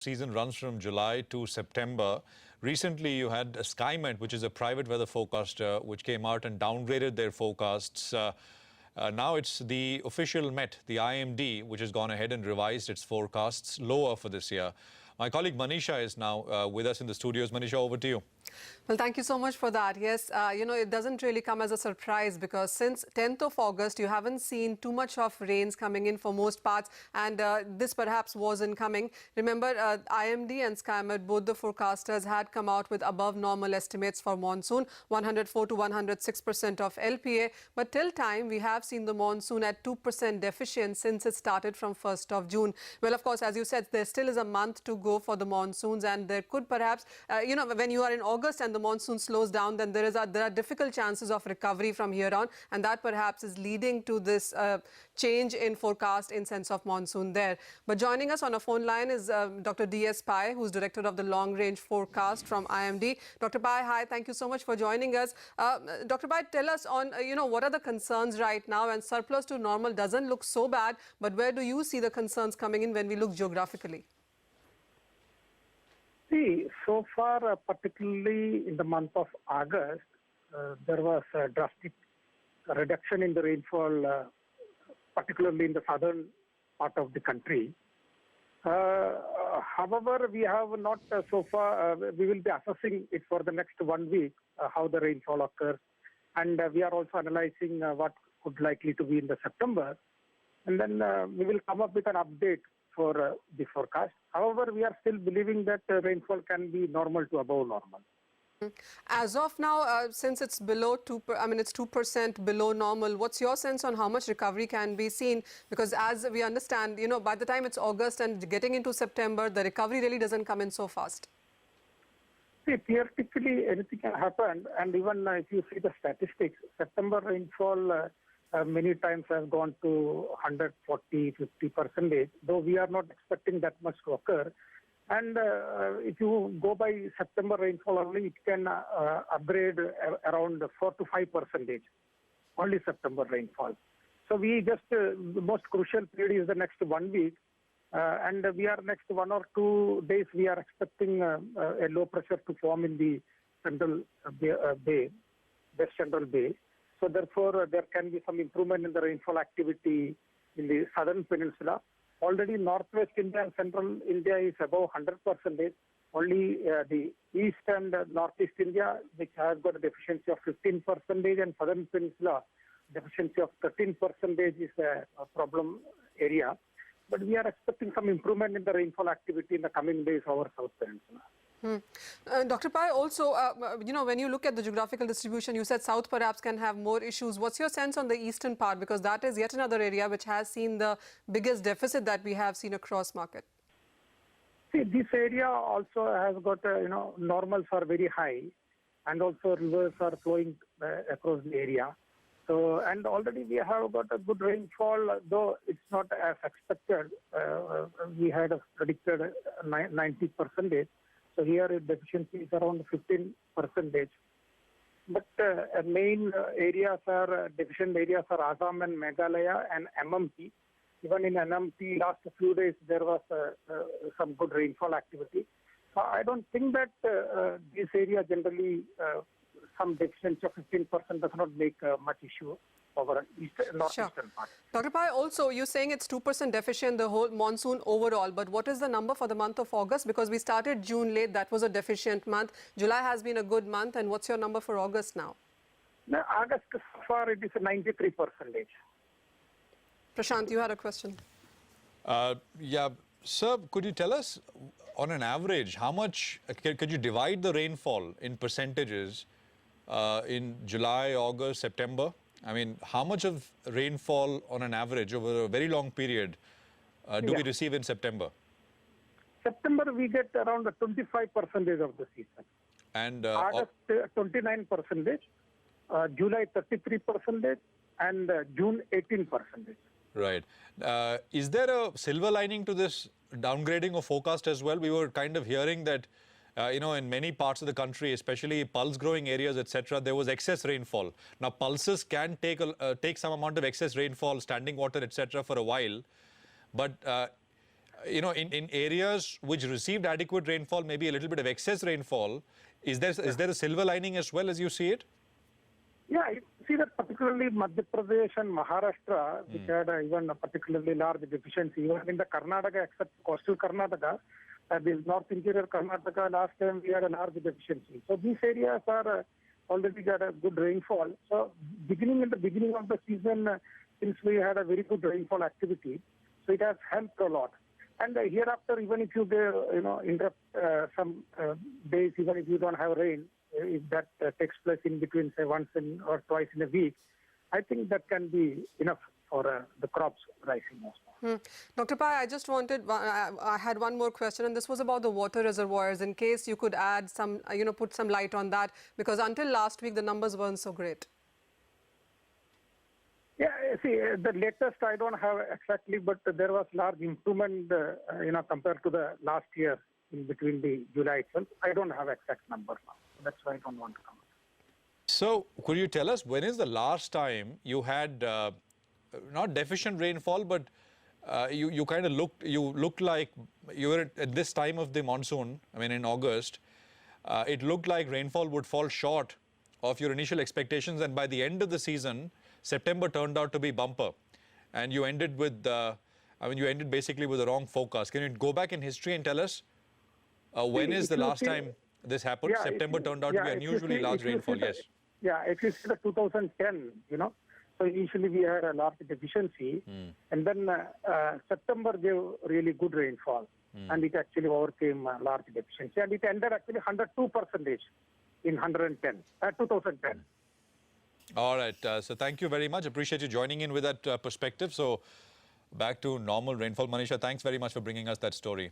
season runs from July to September. Recently, you had SkyMet, which is a private weather forecaster, which came out and downgraded their forecasts. Now it's the official Met, the IMD, which has gone ahead and revised its forecasts lower for this year. My colleague Manisha is now with us in the studios. Manisha, over to you. Well, thank you so much for that. Yes, it doesn't really come as a surprise because since 10th of August, you haven't seen too much of rains coming in for most parts, and this perhaps wasn't coming. Remember, IMD and SkyMet, both the forecasters had come out with above normal estimates for monsoon, 104 to 106% of LPA. But till time, we have seen the monsoon at 2% deficient since it started from 1st of June. Well, of course, as you said, there still is a month to go for the monsoons, and there could perhaps, when you are in August and the monsoon slows down, then there are difficult chances of recovery from here on, and that perhaps is leading to this change in forecast in sense of monsoon there. But joining us on a phone line is Dr. DS Pai, who's director of the long range forecast from IMD. Dr. Pai, hi, thank you so much for joining us. Dr. Pai, tell us on what are the concerns right now, and surplus to normal doesn't look so bad, but where do you see the concerns coming in when we look geographically? See, so far, particularly in the month of August, there was a drastic reduction in the rainfall, particularly in the southern part of the country. However, we have not so far, we will be assessing it for the next 1 week, how the rainfall occurs. And we are also analyzing what could likely to be in the September. And then we will come up with an update for the forecast. However, we are still believing that rainfall can be normal to above normal. As of now, since it's below 2% below normal, what's your sense on how much recovery can be seen? Because as we understand, by the time it's August and getting into September, the recovery really doesn't come in so fast. See, theoretically, anything can happen. And even if you see the statistics, September rainfall many times has gone to 140, 50%, though we are not expecting that much to occur. And if you go by September rainfall only, it can upgrade around 4 to 5%, only September rainfall. So we just, the most crucial period is the next 1 week. And we are next 1 or 2 days, we are expecting a low pressure to form in the central bay, West Central Bay. So therefore, there can be some improvement in the rainfall activity in the southern peninsula. Already northwest India and central India is above 100%. Only the east and northeast India, which has got a deficiency of 15%, and southern peninsula deficiency of 13% is a problem area. But we are expecting some improvement in the rainfall activity in the coming days over South Peninsula. Dr. Pai, also, when you look at the geographical distribution, you said South perhaps can have more issues. What's your sense on the eastern part? Because that is yet another area which has seen the biggest deficit that we have seen across market. See, this area also has got, normals are very high, and also rivers are flowing across the area. So, and already we have got a good rainfall, though it's not as expected. We had predicted 90%. So here deficiency is around 15%. But main areas are, deficient areas are Assam and Meghalaya and MMT. Even in MMT, last few days there was some good rainfall activity. So I don't think that this area generally, some deficiency of 15% does not make much issue over northeastern part. Dr. Pai, also you're saying it's 2% deficient the whole monsoon overall, but what is the number for the month of August? Because we started June late, that was a deficient month. July has been a good month, and what's your number for August now? Now, August so far it is 93%. Prashant, you had a question. Yeah, sir, could you tell us on an average how much, could you divide the rainfall in percentages in July, August, September? I mean, how much of rainfall on an average over a very long period do we receive in September? September we get around 25% of the season. And August 29%, July 33%, and June 18%. Right. Is there a silver lining to this downgrading of forecast as well? We were kind of hearing that in many parts of the country, especially pulse-growing areas, etc., there was excess rainfall. Now, pulses can take some amount of excess rainfall, standing water, etc., for a while. But in areas which received adequate rainfall, maybe a little bit of excess rainfall, is there a silver lining as well as you see it? Yeah, you see that particularly Madhya Pradesh and Maharashtra, which had even a particularly large deficiency, even in the Karnataka, except coastal Karnataka, the north interior Karnataka, last time we had a large deficiency. So these areas are already got a good rainfall. So in the beginning of the season, since we had a very good rainfall activity, so it has helped a lot. And hereafter, even if you interrupt some days, even if you don't have rain, if that takes place in between, say, once or twice in a week, I think that can be enough for the crops rising also. Dr. Pai, I just wanted, I had one more question, and this was about the water reservoirs. In case you could add some, put some light on that, because until last week, the numbers weren't so great. Yeah, see, the latest I don't have exactly, but there was large improvement, compared to the last year in between the July itself. I don't have exact numbers now. That's why I don't want to comment. So could you tell us when is the last time you had not deficient rainfall, but you kind of looked like you were at this time of the monsoon, I mean in August, it looked like rainfall would fall short of your initial expectations, and by the end of the season, September turned out to be bumper, and you ended with, you ended basically with the wrong forecast. Can you go back in history and tell us when is the last time this happened? Yeah, September turned out to be unusually large rainfall, yes. Yeah, if you see the 2010, so initially we had a large deficiency, and then September gave really good rainfall, and it actually overcame a large deficiency, and it ended actually 102% in 2010. All right, so thank you very much. Appreciate you joining in with that perspective. So back to normal rainfall. Manisha, thanks very much for bringing us that story.